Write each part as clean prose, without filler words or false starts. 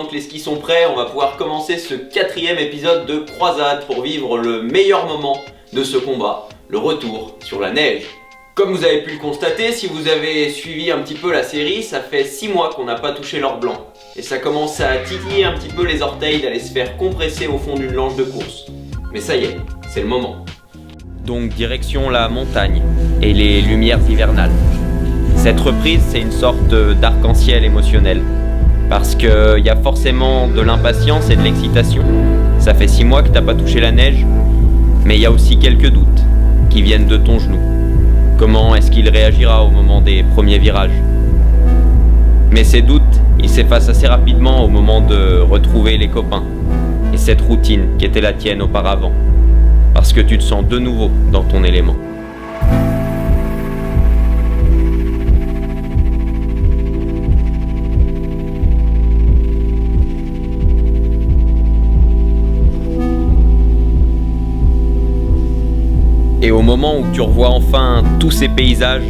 maintenant que les skis sont prêts, on va pouvoir commencer ce 4e épisode de Croisade pour vivre le meilleur moment de ce combat, le retour sur la neige. Comme vous avez pu le constater, si vous avez suivi un petit peu la série, ça fait 6 mois qu'on n'a pas touché l'or blanc. Et ça commence à titiller un petit peu les orteils d'aller se faire compresser au fond d'une lanche de course. Mais ça y est, c'est le moment. Donc direction la montagne et les lumières hivernales. Cette reprise, c'est une sorte d'arc-en-ciel émotionnel. Parce qu'il y a forcément de l'impatience et de l'excitation. Ça fait 6 mois que t'as pas touché la neige, mais il y a aussi quelques doutes qui viennent de ton genou. Comment est-ce qu'il réagira au moment des premiers virages? Mais ces doutes, ils s'effacent assez rapidement au moment de retrouver les copains et cette routine qui était la tienne auparavant. Parce que tu te sens de nouveau dans ton élément. Et au moment où tu revois enfin tous ces paysages,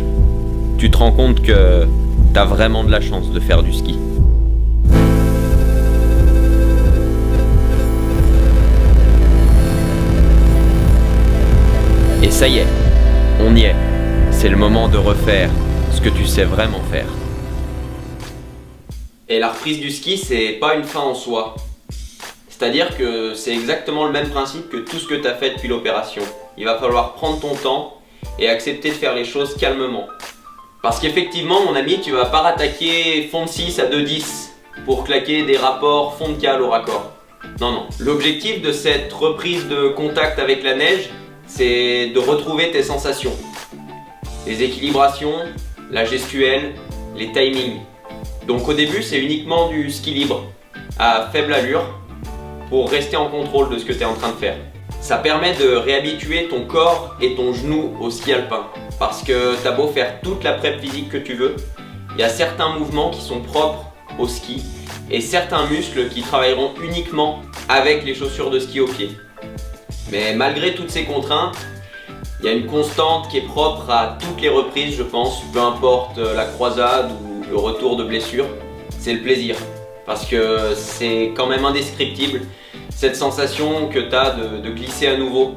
tu te rends compte que t'as vraiment de la chance de faire du ski. Et ça y est, on y est. C'est le moment de refaire ce que tu sais vraiment faire. Et la reprise du ski, c'est pas une fin en soi. C'est-à-dire que c'est exactement le même principe que tout ce que tu as fait depuis l'opération. Il va falloir prendre ton temps et accepter de faire les choses calmement. Parce qu'effectivement, mon ami, tu vas pas rattaquer fond de 6 à 2,10 pour claquer des rapports fond de cale au raccord. Non, non. L'objectif de cette reprise de contact avec la neige, c'est de retrouver tes sensations. Les équilibrations, la gestuelle, les timings. Donc au début, c'est uniquement du ski libre, à faible allure, pour rester en contrôle de ce que tu es en train de faire. Ça permet de réhabituer ton corps et ton genou au ski alpin. Parce que t'as beau faire toute la prep physique que tu veux, il y a certains mouvements qui sont propres au ski et certains muscles qui travailleront uniquement avec les chaussures de ski au pied. Mais malgré toutes ces contraintes, il y a une constante qui est propre à toutes les reprises, je pense, peu importe la croisade ou le retour de blessure, c'est le plaisir. Parce que c'est quand même indescriptible, cette sensation que tu as de glisser à nouveau.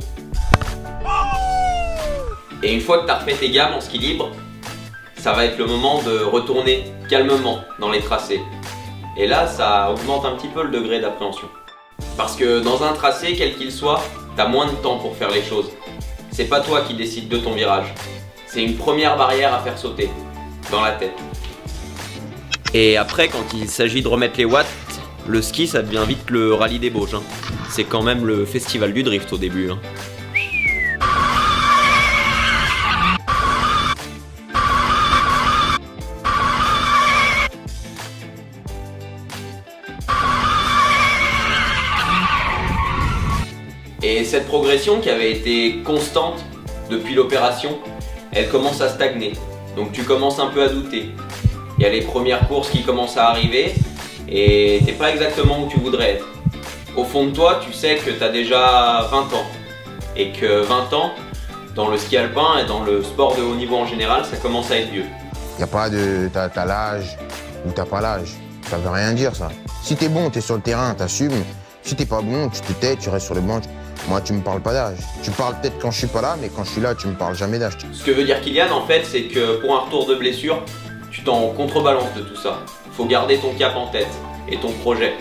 Et une fois que tu as refait tes gammes en ski libre, ça va être le moment de retourner calmement dans les tracés. Et là, ça augmente un petit peu le degré d'appréhension. Parce que dans un tracé, quel qu'il soit, tu as moins de temps pour faire les choses. C'est pas toi qui décides de ton virage. C'est une première barrière à faire sauter, dans la tête. Et après, quand il s'agit de remettre les watts, le ski ça devient vite le rallye des Bauges. C'est quand même le festival du drift au début. Et cette progression qui avait été constante depuis l'opération, elle commence à stagner. Donc tu commences un peu à douter. Il y a les premières courses qui commencent à arriver et t'es pas exactement où tu voudrais être. Au fond de toi, tu sais que tu as déjà 20 ans et que 20 ans, dans le ski alpin et dans le sport de haut niveau en général, ça commence à être vieux. Il n'y a pas de t'as l'âge ou t'as pas l'âge. Ça veut rien dire ça. Si t'es bon, t'es sur le terrain, t'assumes. Si t'es pas bon, tu te tais, tu restes sur le banc. Moi, tu me parles pas d'âge. Tu parles peut-être quand je suis pas là, mais quand je suis là, tu me parles jamais d'âge. Ce que veut dire Kylian, en fait, c'est que pour un retour de blessure, tu t'en contrebalances de tout ça. Faut garder ton cap en tête et ton projet.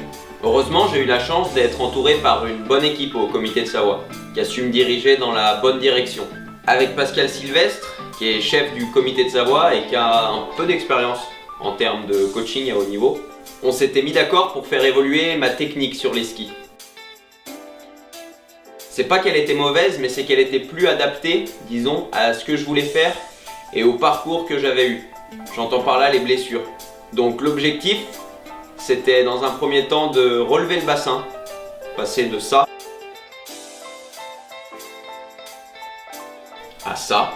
Heureusement, j'ai eu la chance d'être entouré par une bonne équipe au comité de Savoie, qui a su me diriger dans la bonne direction. Avec Pascal Sylvestre, qui est chef du comité de Savoie et qui a un peu d'expérience en termes de coaching à haut niveau, on s'était mis d'accord pour faire évoluer ma technique sur les skis. C'est pas qu'elle était mauvaise, mais c'est qu'elle était plus adaptée, disons, à ce que je voulais faire et au parcours que j'avais eu. J'entends par là les blessures. Donc l'objectif, c'était dans un premier temps de relever le bassin, passer de ça à ça,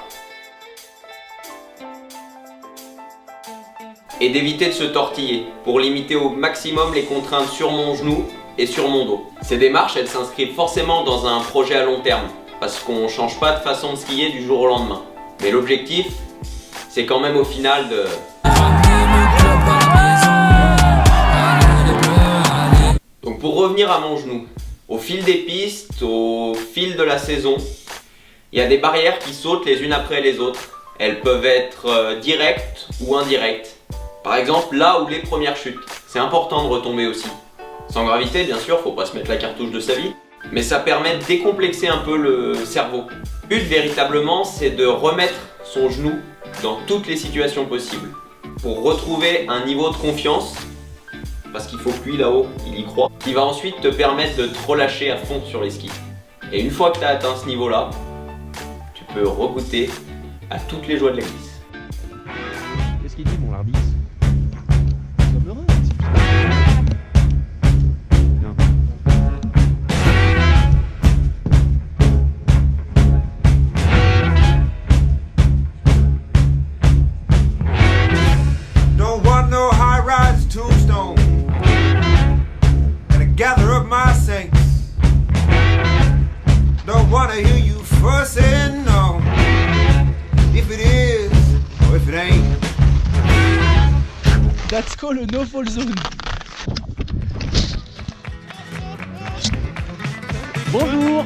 et d'éviter de se tortiller pour limiter au maximum les contraintes sur mon genou et sur mon dos. Ces démarches, elles s'inscrivent forcément dans un projet à long terme, parce qu'on ne change pas de façon de skier du jour au lendemain. Mais l'objectif, c'est quand même au final de Donc pour revenir à mon genou, au fil des pistes, au fil de la saison, il y a des barrières qui sautent les unes après les autres. Elles peuvent être directes ou indirectes. Par exemple, là où les premières chutes, c'est important de retomber aussi. Sans gravité, bien sûr, faut pas se mettre la cartouche de sa vie, mais ça permet de décomplexer un peu le cerveau. Le but véritablement, c'est de remettre son genou dans toutes les situations possibles pour retrouver un niveau de confiance, parce qu'il faut que lui là-haut, il y croit, qui va ensuite te permettre de te relâcher à fond sur les skis. Et une fois que tu as atteint ce niveau-là, tu peux regoûter à toutes les joies de la glisse. Qu'est-ce qu'il dit, mon Larbis? Comme le reste. Non. Don't want no high-rise tombstone. Gotta gather up my saints. Don't wanna hear you fussing, no. If it is, or if it ain't. That's called a no-fall zone. Bonjour.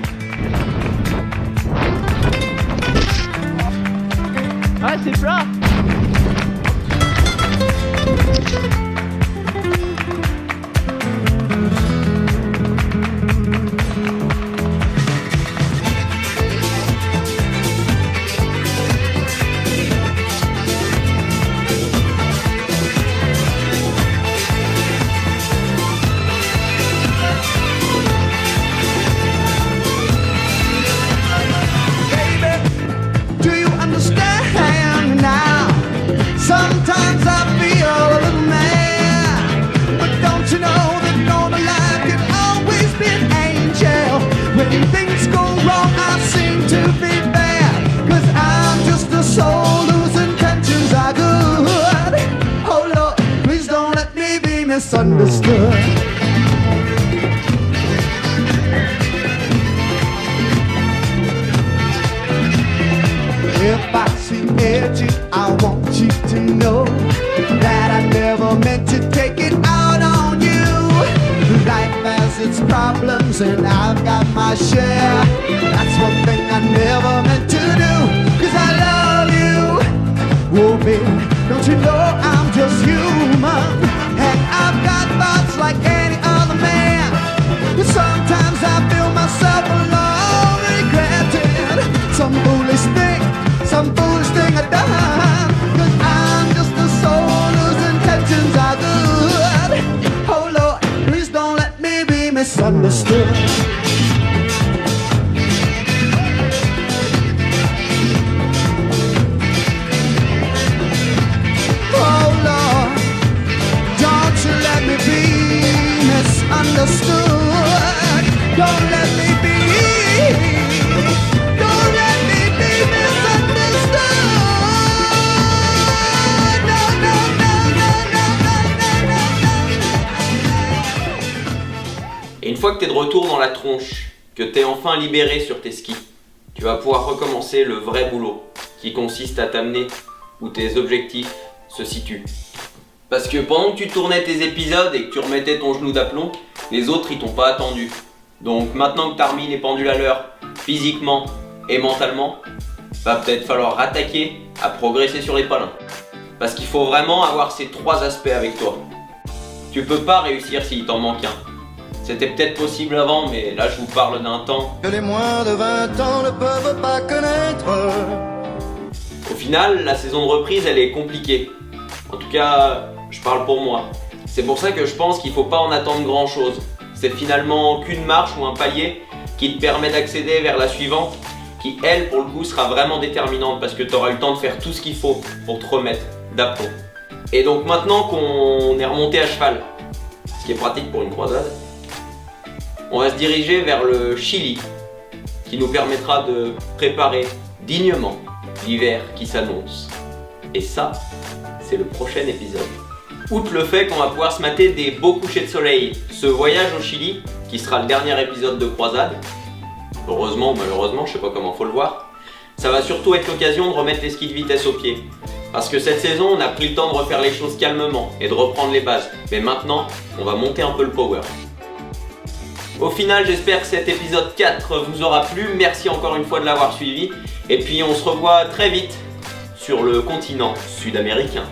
Ah, c'est plat. Sometimes I feel a little mad, but don't you know that no life can always be an angel? When things go wrong, I seem to be bad, 'cause I'm just a soul whose intentions are good. Oh Lord, please don't let me be misunderstood. If I see edgy, I want you to know that I never meant to take it out on you. Life has its problems and I've got my share. That's one thing I never meant to do, 'cause I love you. Oh baby, don't you know I'm just human, and I've got thoughts like any other man. But sometimes I feel myself alone, regretting some foolish thing I done, 'cause I'm just a soul whose intentions are good. Oh Lord, please don't let me be misunderstood. Oh Lord, don't you let me be misunderstood. Don't let me be. Don't let me be misunderstood. Et une fois que tu es de retour dans la tronche, que tu es enfin libéré sur tes skis, tu vas pouvoir recommencer le vrai boulot, qui consiste à t'amener où tes objectifs se situent. Parce que pendant que tu tournais tes épisodes et que tu remettais ton genou d'aplomb, les autres ils t'ont pas attendu. Donc maintenant que tu as remis les pendules à l'heure, physiquement et mentalement, va peut-être falloir attaquer à progresser sur les palins. Parce qu'il faut vraiment avoir ces trois aspects avec toi. Tu peux pas réussir s'il t'en manque un. C'était peut-être possible avant, mais là je vous parle d'un temps Que les moins de 20 ans ne peuvent pas connaître. Au final, la saison de reprise, elle est compliquée. En tout cas, je parle pour moi. C'est pour ça que je pense qu'il ne faut pas en attendre grand chose. C'est finalement qu'une marche ou un palier qui te permet d'accéder vers la suivante, qui elle, pour le coup, sera vraiment déterminante parce que tu auras eu le temps de faire tout ce qu'il faut pour te remettre d'aplomb. Et donc maintenant qu'on est remonté à cheval, ce qui est pratique pour une croisade, on va se diriger vers le Chili, qui nous permettra de préparer dignement l'hiver qui s'annonce. Et ça, c'est le prochain épisode. Outre le fait qu'on va pouvoir se mater des beaux couchers de soleil, ce voyage au Chili, qui sera le dernier épisode de croisade, heureusement ou malheureusement, je sais pas comment faut le voir, ça va surtout être l'occasion de remettre les skis de vitesse au pied. Parce que cette saison, on a pris le temps de refaire les choses calmement et de reprendre les bases. Mais maintenant, on va monter un peu le power. Au final, j'espère que cet épisode 4 vous aura plu. Merci encore une fois de l'avoir suivi. Et puis on se revoit très vite sur le continent sud-américain.